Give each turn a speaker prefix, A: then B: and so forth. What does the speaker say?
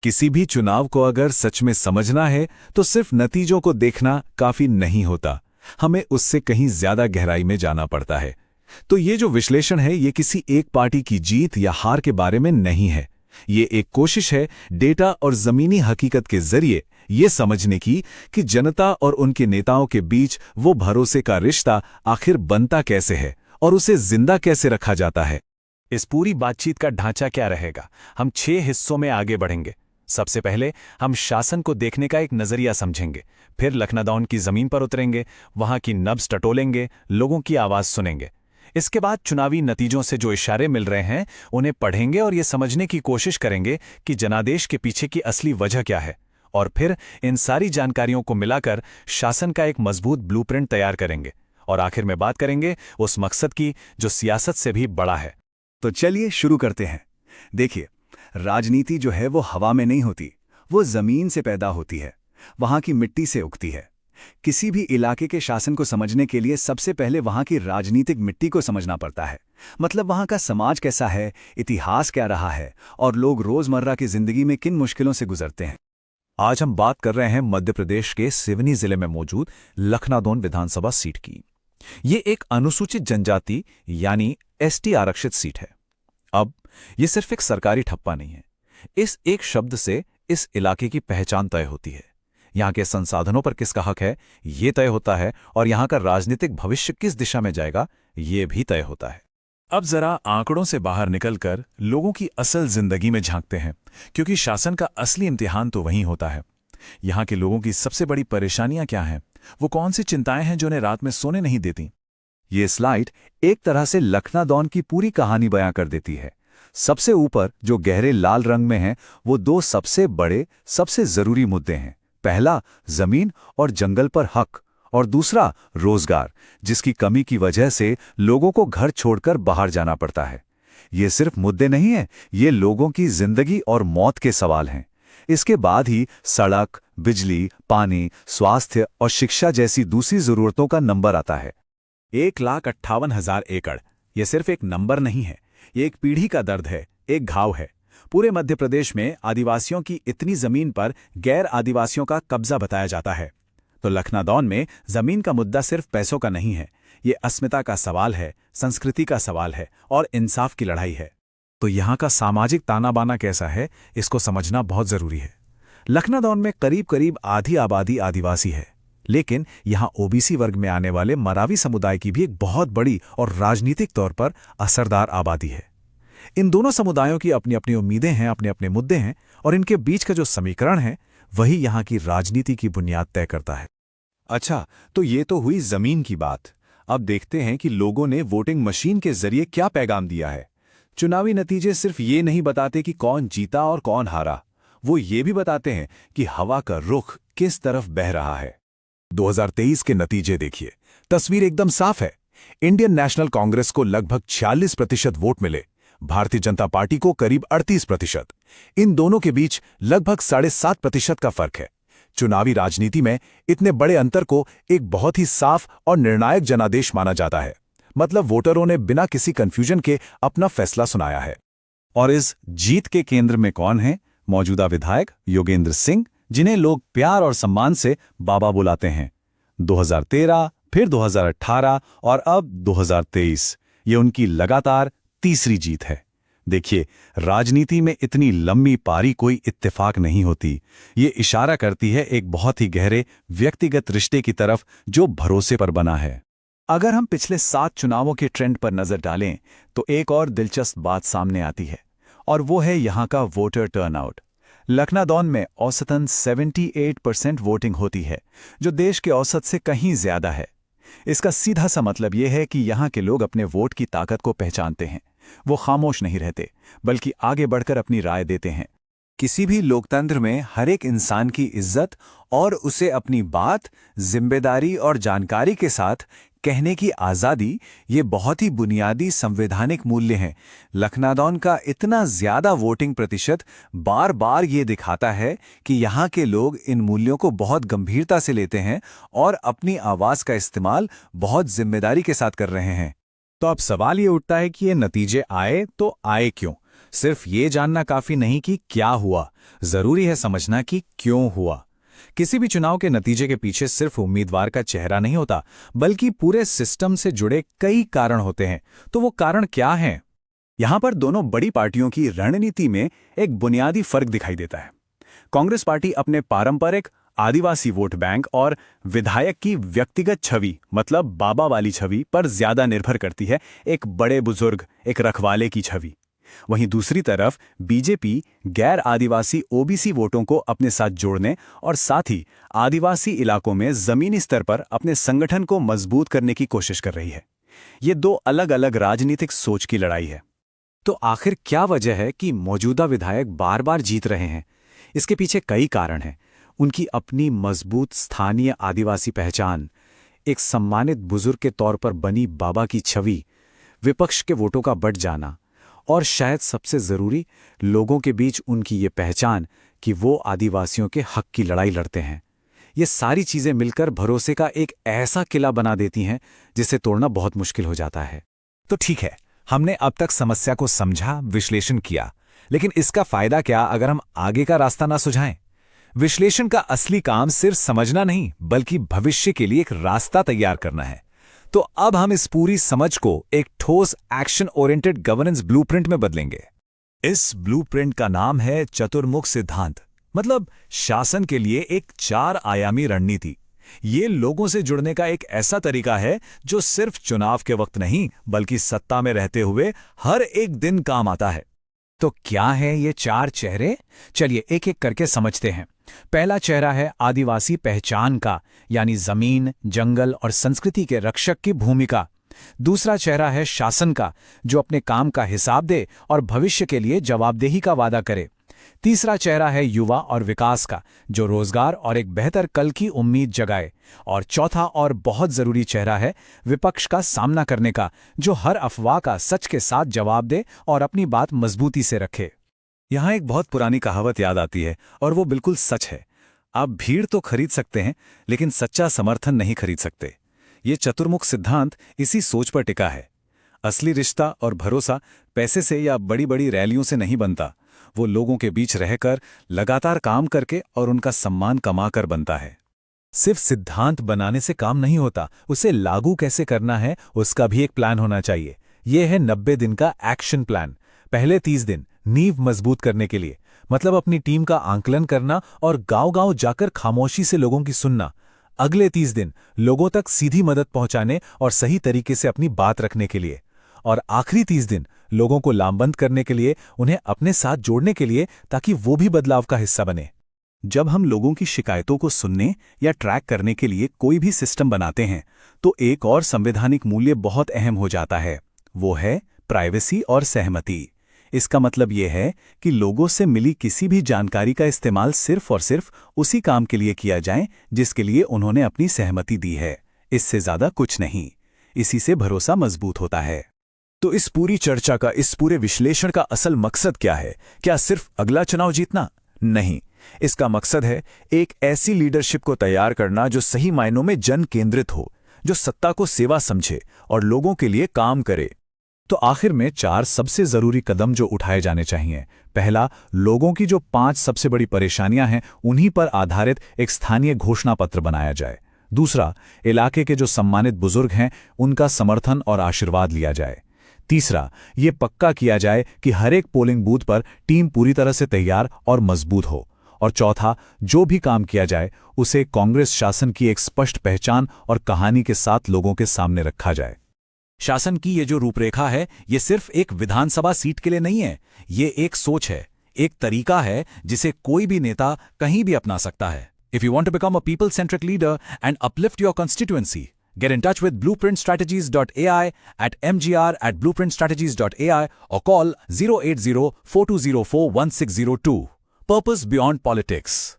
A: किसी भी चुनाव को अगर सच में समझना है तो सिर्फ नतीजों को देखना काफी नहीं होता, हमें उससे कहीं ज्यादा गहराई में जाना पड़ता है। तो ये जो विश्लेषण है ये किसी एक पार्टी की जीत या हार के बारे में नहीं है। ये एक कोशिश है डेटा और जमीनी हकीकत के जरिए ये समझने की कि जनता और उनके नेताओं के बीच वो भरोसे का रिश्ता आखिर बनता कैसे है और उसे जिंदा कैसे रखा जाता है।
B: इस पूरी बातचीत का ढांचा क्या रहेगा, हम 6 हिस्सों में आगे बढ़ेंगे। सबसे पहले हम शासन को देखने का एक नजरिया समझेंगे, फिर लखनादौन की जमीन पर उतरेंगे, वहां की नब्ज टटोलेंगे, लोगों की आवाज सुनेंगे। इसके बाद चुनावी नतीजों से जो इशारे मिल रहे हैं उन्हें पढ़ेंगे और ये समझने की कोशिश करेंगे कि जनादेश के पीछे की असली वजह क्या है, और फिर इन सारी जानकारियों को मिलाकर शासन का एक मजबूत ब्लूप्रिंट तैयार करेंगे। और आखिर में बात करेंगे उस मकसद की जो सियासत से भी बड़ा है।
C: तो चलिए शुरू करते हैं। देखिए, राजनीति जो है वो हवा में नहीं होती, वो जमीन से पैदा होती है, वहां की मिट्टी से उगती है। किसी भी इलाके के शासन को समझने के लिए सबसे पहले वहां की राजनीतिक मिट्टी को समझना पड़ता है। मतलब वहां का समाज कैसा है, इतिहास क्या रहा है और लोग रोजमर्रा की जिंदगी में किन मुश्किलों से गुजरते हैं।
A: आज हम बात कर रहे हैं मध्य प्रदेश के सिवनी जिले में मौजूद लखनादौन विधानसभा सीट की। ये एक अनुसूचित जनजाति यानी एसटी आरक्षित सीट है। अब ये सिर्फ एक सरकारी ठप्पा नहीं है, इस एक शब्द से इस इलाके की पहचान तय होती है। यहां के संसाधनों पर किसका हक है ये तय होता है, और यहां का राजनीतिक भविष्य किस दिशा में जाएगा ये भी तय होता है। अब जरा आंकड़ों से बाहर निकलकर लोगों की असल जिंदगी में झांकते हैं, क्योंकि शासन का असली इम्तिहान तो वहीं होता है। यहां के लोगों की सबसे बड़ी परेशानियां क्या हैं, वो कौन सी चिंताएं हैं जो उन्हें रात में सोने नहीं देती।
C: ये स्लाइड एक तरह से लखनादौन की पूरी कहानी बयां कर देती है। सबसे ऊपर जो गहरे लाल रंग में हैं, वो दो सबसे बड़े, सबसे जरूरी मुद्दे हैं। पहला जमीन और जंगल पर हक, और दूसरा रोजगार, जिसकी कमी की वजह से लोगों को घर छोड़कर बाहर जाना पड़ता है। ये सिर्फ मुद्दे नहीं हैं, ये लोगों की जिंदगी और मौत के सवाल हैं। इसके बाद ही सड़क, बिजली, पानी, स्वास्थ्य और शिक्षा जैसी दूसरी जरूरतों का नंबर आता है।
A: 1,58,000 एकड़ ये सिर्फ एक नंबर नहीं है, ये एक पीढ़ी का दर्द है, एक घाव है। पूरे मध्य प्रदेश में आदिवासियों की इतनी जमीन पर गैर आदिवासियों का कब्जा बताया जाता है। तो लखनादौन में जमीन का मुद्दा सिर्फ पैसों का नहीं है, ये अस्मिता का सवाल है, संस्कृति का सवाल है और इंसाफ की लड़ाई है। तो यहाँ का सामाजिक ताना बाना कैसा है, इसको समझना बहुत जरूरी है। लखनादौन में करीब करीब आधी आबादी आदिवासी है, लेकिन यहाँ ओबीसी वर्ग में आने वाले मरावी समुदाय की भी एक बहुत बड़ी और राजनीतिक तौर पर असरदार आबादी है। इन दोनों समुदायों की अपनी अपनी उम्मीदें हैं, अपने अपने मुद्दे हैं, और इनके बीच का जो समीकरण है वही यहाँ की राजनीति की बुनियाद तय करता है।
C: अच्छा, तो ये तो हुई जमीन की बात। अब देखते हैं कि लोगों ने वोटिंग मशीन के जरिए क्या पैगाम दिया है। चुनावी नतीजे सिर्फ ये नहीं बताते कि कौन जीता और कौन हारा, वो ये भी बताते हैं कि हवा का रुख किस तरफ बह रहा है।
A: 2023 के नतीजे देखिए, तस्वीर एकदम साफ है। इंडियन नेशनल कांग्रेस को लगभग 46% वोट मिले, भारतीय जनता पार्टी को करीब 38%। इन दोनों के बीच लगभग 7.5% का फर्क है। चुनावी राजनीति में इतने बड़े अंतर को एक बहुत ही साफ और निर्णायक जनादेश माना जाता है। मतलब वोटरों ने बिना किसी कंफ्यूजन के अपना फैसला सुनाया है।
C: और इस जीत के केंद्र में कौन है? मौजूदा विधायक योगेंद्र सिंह, जिन्हें लोग प्यार और सम्मान से बाबा बुलाते हैं। 2013, फिर 2018 और अब 2023, ये उनकी लगातार तीसरी जीत है। देखिए, राजनीति में इतनी लंबी पारी कोई इत्तेफाक नहीं होती। ये इशारा करती है एक बहुत ही गहरे व्यक्तिगत रिश्ते की तरफ जो भरोसे पर बना है।
A: अगर हम पिछले 7 चुनावों के ट्रेंड पर नजर डालें तो एक और दिलचस्प बात सामने आती है, और वो है यहाँ का वोटर टर्नआउट। लखनादौन में औसतन 78% वोटिंग होती है, जो देश के औसत से कहीं ज्यादा है। इसका सीधा सा मतलब यह है कि यहाँ के लोग अपने वोट की ताकत को पहचानते हैं। वो खामोश नहीं रहते, बल्कि आगे बढ़कर अपनी राय देते हैं।
C: किसी भी लोकतंत्र में हर एक इंसान की इज्जत और उसे अपनी बात जिम्मेदारी और जानकारी के साथ कहने की आज़ादी, ये बहुत ही बुनियादी संवैधानिक मूल्य हैं। लखनादौन का इतना ज्यादा वोटिंग प्रतिशत बार बार ये दिखाता है कि यहाँ के लोग इन मूल्यों को बहुत गंभीरता से लेते हैं और अपनी आवाज़ का इस्तेमाल बहुत जिम्मेदारी के साथ कर रहे हैं।
A: तो अब सवाल ये उठता है कि ये नतीजे आए तो आए क्यों?
B: सिर्फ ये जानना काफी नहीं कि क्या हुआ, जरूरी है समझना कि क्यों हुआ। किसी भी चुनाव के नतीजे के पीछे सिर्फ उम्मीदवार का चेहरा नहीं होता, बल्कि पूरे सिस्टम से जुड़े कई कारण होते हैं। तो वो कारण क्या हैं?
A: यहां पर दोनों बड़ी पार्टियों की रणनीति में एक बुनियादी फर्क दिखाई देता है। कांग्रेस पार्टी अपने पारंपरिक आदिवासी वोट बैंक और विधायक की व्यक्तिगत छवि, मतलब बाबा वाली छवि पर ज्यादा निर्भर करती है, एक बड़े बुजुर्ग, एक रखवाले की छवि। वहीं दूसरी तरफ बीजेपी गैर आदिवासी ओबीसी वोटों को अपने साथ जोड़ने और साथ ही आदिवासी इलाकों में जमीनी स्तर पर अपने संगठन को मजबूत करने की कोशिश कर रही है। ये दो अलग अलग राजनीतिक सोच की लड़ाई है।
B: तो आखिर क्या वजह है कि मौजूदा विधायक बार बार जीत रहे हैं? इसके पीछे कई कारण हैं। उनकी अपनी मजबूत स्थानीय आदिवासी पहचान, एक सम्मानित बुजुर्ग के तौर पर बनी बाबा की छवि, विपक्ष के वोटों का बट जाना और शायद सबसे जरूरी, लोगों के बीच उनकी ये पहचान कि वो आदिवासियों के हक की लड़ाई लड़ते हैं। ये सारी चीजें मिलकर भरोसे का एक ऐसा किला बना देती हैं जिसे तोड़ना बहुत मुश्किल हो जाता है।
C: तो ठीक है, हमने अब तक समस्या को समझा, विश्लेषण किया, लेकिन इसका फायदा क्या अगर हम आगे का रास्ता ना सुझाएं? विश्लेषण का असली काम सिर्फ समझना नहीं, बल्कि भविष्य के लिए एक रास्ता तैयार करना है। तो अब हम इस पूरी समझ को एक ठोस एक्शन ओरिएंटेड गवर्नेंस ब्लूप्रिंट में बदलेंगे। इस ब्लूप्रिंट का नाम है चतुर्मुख सिद्धांत, मतलब शासन के लिए एक 4 आयामी रणनीति। ये लोगों से जुड़ने का एक ऐसा तरीका है जो सिर्फ चुनाव के वक्त नहीं, बल्कि सत्ता में रहते हुए हर एक दिन काम आता है। तो क्या है ये 4 चेहरे? चलिए एक एक करके समझते हैं। पहला चेहरा है आदिवासी पहचान का, यानी जमीन, जंगल और संस्कृति के रक्षक की भूमिका। दूसरा चेहरा है शासन का, जो अपने काम का हिसाब दे और भविष्य के लिए जवाबदेही का वादा करे। तीसरा चेहरा है युवा और विकास का, जो रोजगार और एक बेहतर कल की उम्मीद जगाए। और चौथा और बहुत जरूरी चेहरा है विपक्ष का सामना करने का, जो हर अफवाह का सच के साथ जवाब दे और अपनी बात मजबूती से रखे।
A: यहां एक बहुत पुरानी कहावत याद आती है और वो बिल्कुल सच है। आप भीड़ तो खरीद सकते हैं, लेकिन सच्चा समर्थन नहीं खरीद सकते। ये चतुर्मुख सिद्धांत इसी सोच पर टिका है। असली रिश्ता और भरोसा पैसे से या बड़ी बड़ी रैलियों से नहीं बनता, वो लोगों के बीच रहकर, लगातार काम करके और उनका सम्मान कमाकर बनता है।
C: सिर्फ सिद्धांत बनाने से काम नहीं होता, उसे लागू कैसे करना है उसका भी एक प्लान होना चाहिए। यह है 90 दिन का एक्शन प्लान। पहले 30 दिन नींव मजबूत करने के लिए, मतलब अपनी टीम का आंकलन करना और गांव-गांव जाकर खामोशी से लोगों की सुनना। अगले 30 दिन लोगों तक सीधी मदद पहुंचाने और सही तरीके से अपनी बात रखने के लिए। और आखिरी 30 दिन लोगों को लामबंद करने के लिए, उन्हें अपने साथ जोड़ने के लिए, ताकि वो भी बदलाव का हिस्सा बने।
A: जब हम लोगों की शिकायतों को सुनने या ट्रैक करने के लिए कोई भी सिस्टम बनाते हैं, तो एक और संवैधानिक मूल्य बहुत अहम हो जाता है। वो है प्राइवेसी और सहमति। इसका मतलब यह है कि लोगों से मिली किसी भी जानकारी का इस्तेमाल सिर्फ और सिर्फ उसी काम के लिए किया जाए जिसके लिए उन्होंने अपनी सहमति दी है, इससे ज्यादा कुछ नहीं। इसी से भरोसा मजबूत होता है।
C: तो इस पूरी चर्चा का, इस पूरे विश्लेषण का असल मकसद क्या है? क्या सिर्फ अगला चुनाव जीतना? नहीं, इसका मकसद है एक ऐसी लीडरशिप को तैयार करना जो सही मायनों में जन केंद्रित हो, जो सत्ता को सेवा समझे और लोगों के लिए काम करे। तो आखिर में 4 सबसे जरूरी कदम जो उठाए जाने चाहिए। पहला, लोगों की जो 5 सबसे बड़ी परेशानियां हैं उन्हीं पर आधारित एक स्थानीय घोषणा पत्र बनाया जाए। दूसरा, इलाके के जो सम्मानित बुजुर्ग हैं उनका समर्थन और आशीर्वाद लिया जाए। तीसरा, ये पक्का किया जाए कि हर एक पोलिंग बूथ पर टीम पूरी तरह से तैयार और मजबूत हो। और चौथा, जो भी काम किया जाए उसे कांग्रेस शासन की एक स्पष्ट पहचान और कहानी के साथ लोगों के सामने रखा जाए। शासन की ये जो रूपरेखा है, ये सिर्फ एक विधानसभा सीट के लिए नहीं है, ये एक सोच है, एक तरीका है जिसे कोई भी नेता कहीं भी अपना सकता है। If you want to become a people-centric leader and uplift your constituency, get in touch with blueprintstrategies.ai at mgr@blueprintstrategies.ai or call 080-4204-1602. Purpose beyond politics.